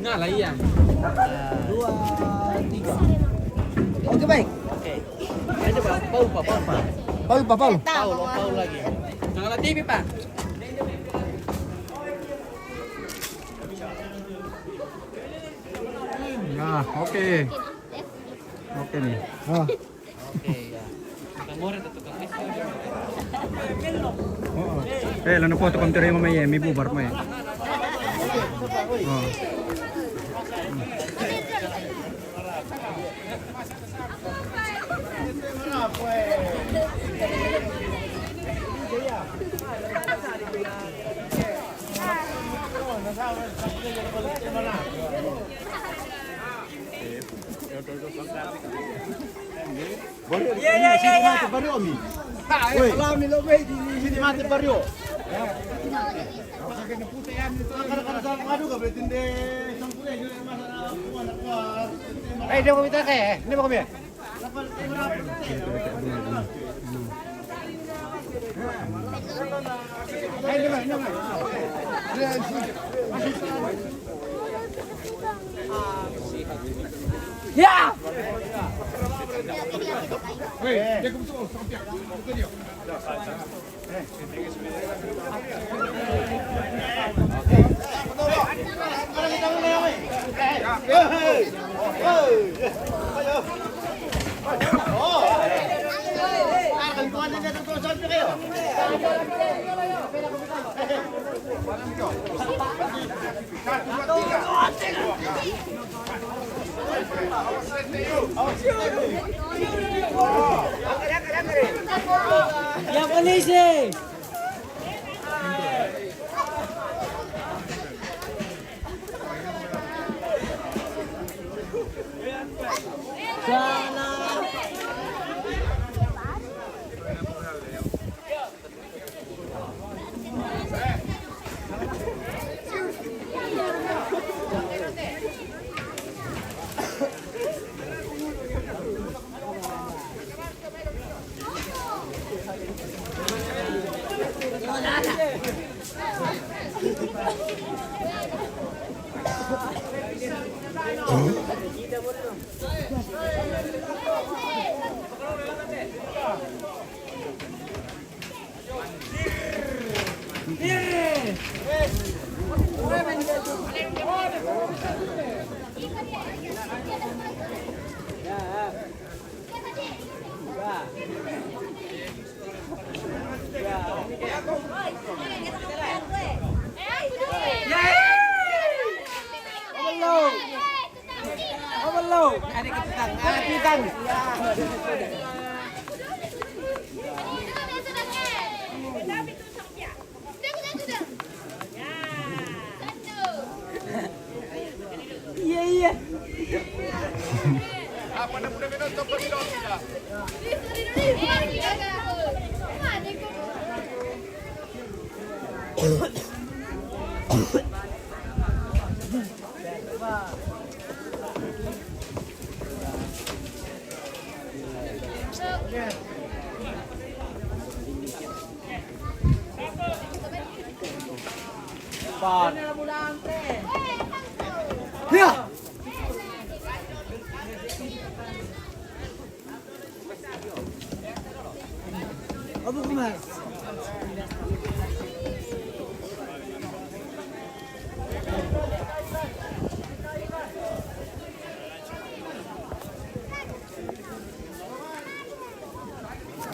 Speaker 7: Nala iya.
Speaker 6: 2, 3. Oke baik.
Speaker 2: Ada Pak, Paul
Speaker 6: Paul.
Speaker 2: Paul lagi.
Speaker 7: Jangan TV Pak.
Speaker 1: Nah, oke. Oke nih. Oh.
Speaker 2: Oke ya. Kamore tukang
Speaker 1: Eh, lano po ito kung tira mo may bubar mo eh. Oh.
Speaker 7: Dia mau minta kayak, ini mau kami. Ya. Yang polisi.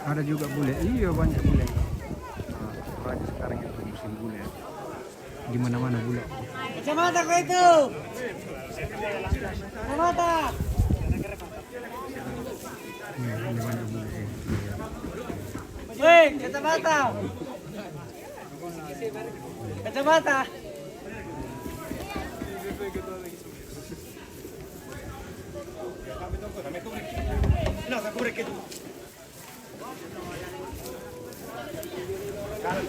Speaker 1: Ada juga bule. Iya, banyak bule. Banyak sekarang itu musim bule. Di mana-mana bule.
Speaker 4: Kacamata kau itu. Kacamata.
Speaker 1: Ini banyak bule.
Speaker 4: Woi, kacamata. Kacamata.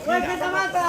Speaker 4: Woi, kacamata.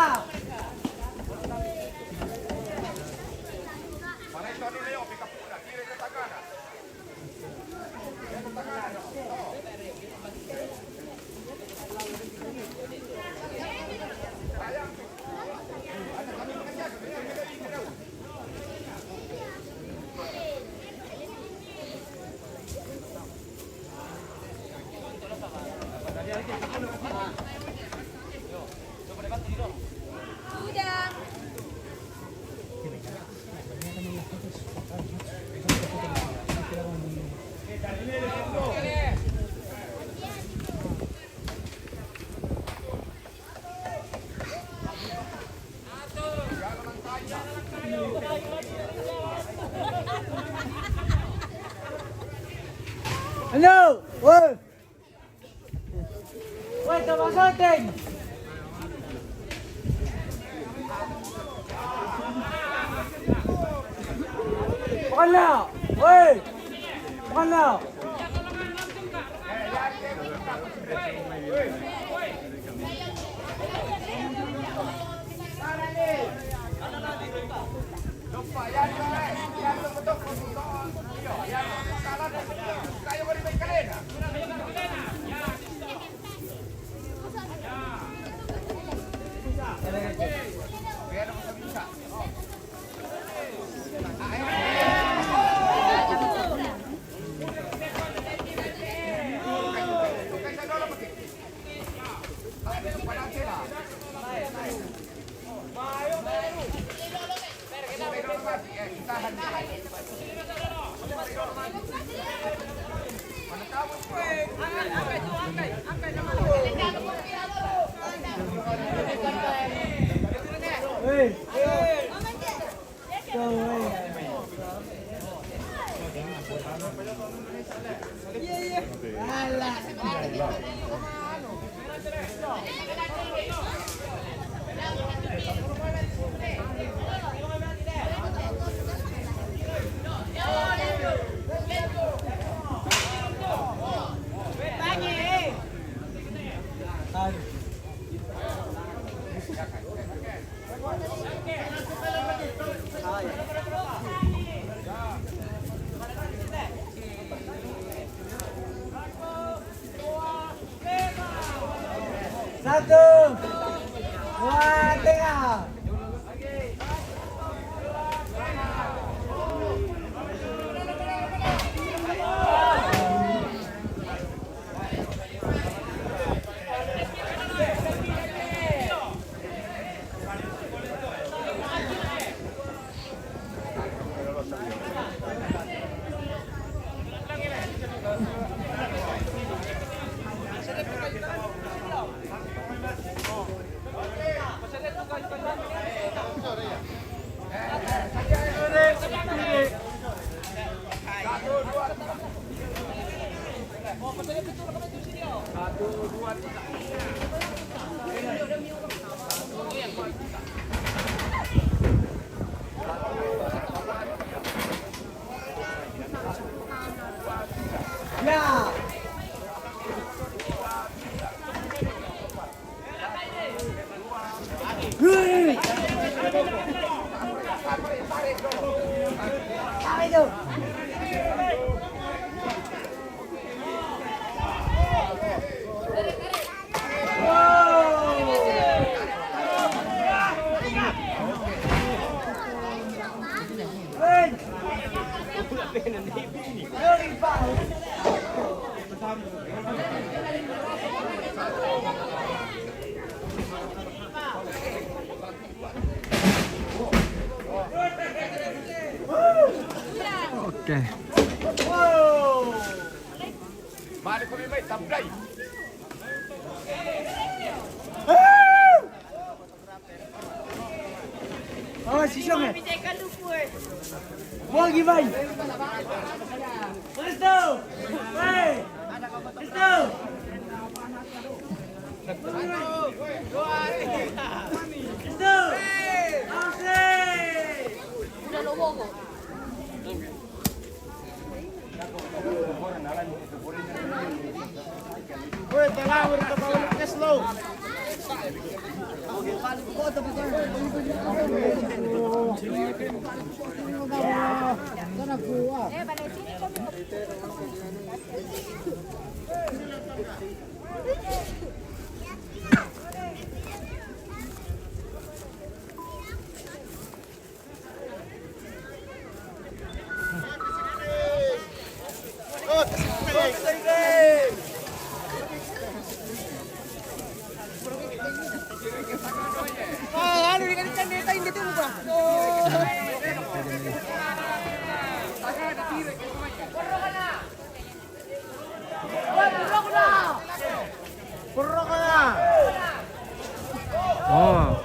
Speaker 4: Halo, woi. Woi, coba syuting. Mana? Woi. Mana?
Speaker 1: Oke.
Speaker 7: Oh, sisong ya? Mau gimana? Let's go! Hey! Let's go! Let's go! Udah lo bogo. Woi, tengah udah ke slow.
Speaker 1: Oh.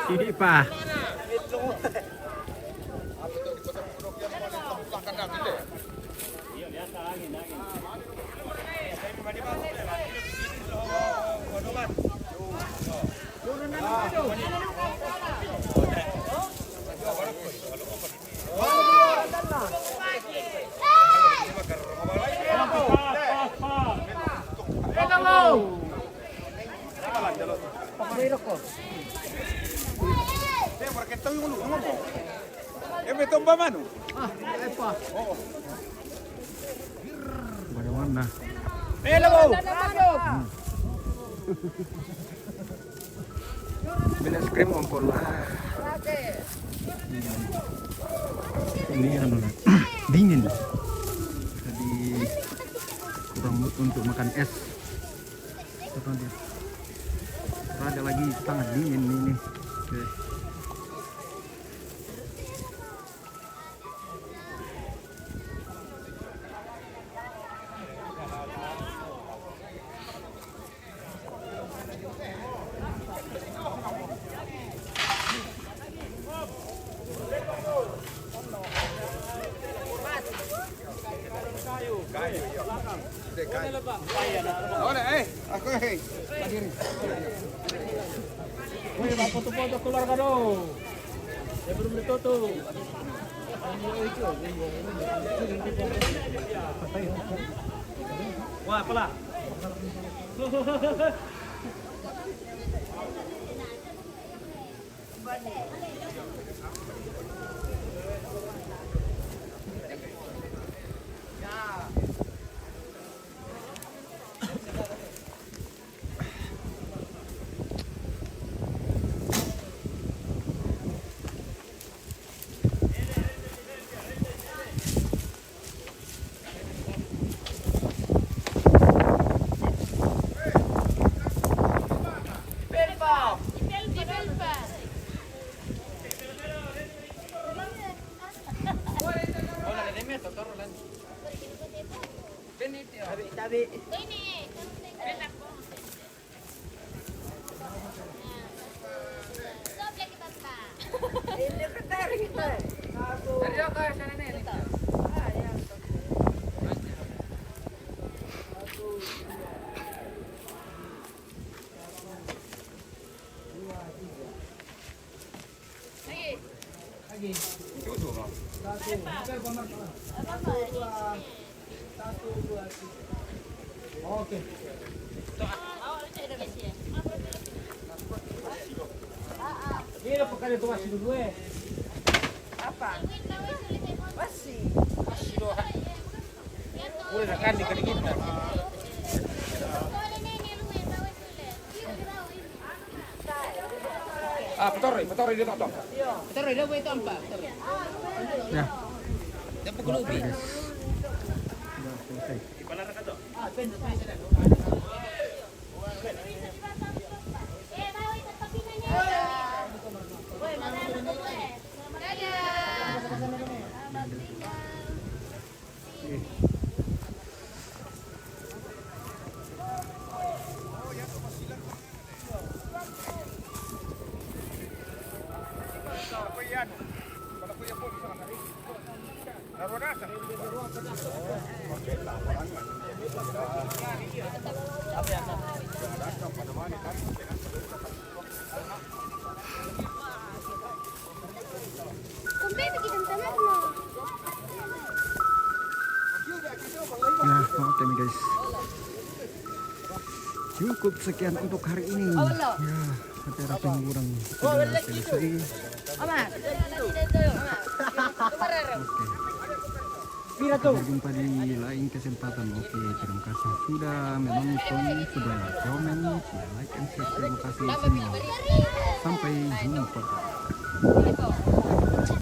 Speaker 1: Hindi pa.
Speaker 9: Hey! bomba mano.
Speaker 1: Mana-mana.
Speaker 9: Hello.
Speaker 1: Beli es krim ompol. Ini anu lah. Dingin. Jadi kurang mood untuk makan es. Ada lagi sangat dingin ini. Oke.
Speaker 7: Wih, foto-foto keluarga dong. Ya belum ditutup. Wah, apalah? Oke. Ini pekan itu masih dulu
Speaker 4: Apa? Masih.
Speaker 7: Boleh kan dikit-dikit. Betul dia tok.
Speaker 4: Betul, dia itu apa?
Speaker 1: Ya.
Speaker 4: Dia pukul ubi.
Speaker 1: Ya, oke nih guys. Cukup sekian untuk hari ini. Ya, acara pengurang sudah selesai. Sampai jumpa di lain kesempatan. Oke, terima kasih sudah menonton, sudah komen, sudah like and share. Terima kasih semua. Sampai jumpa.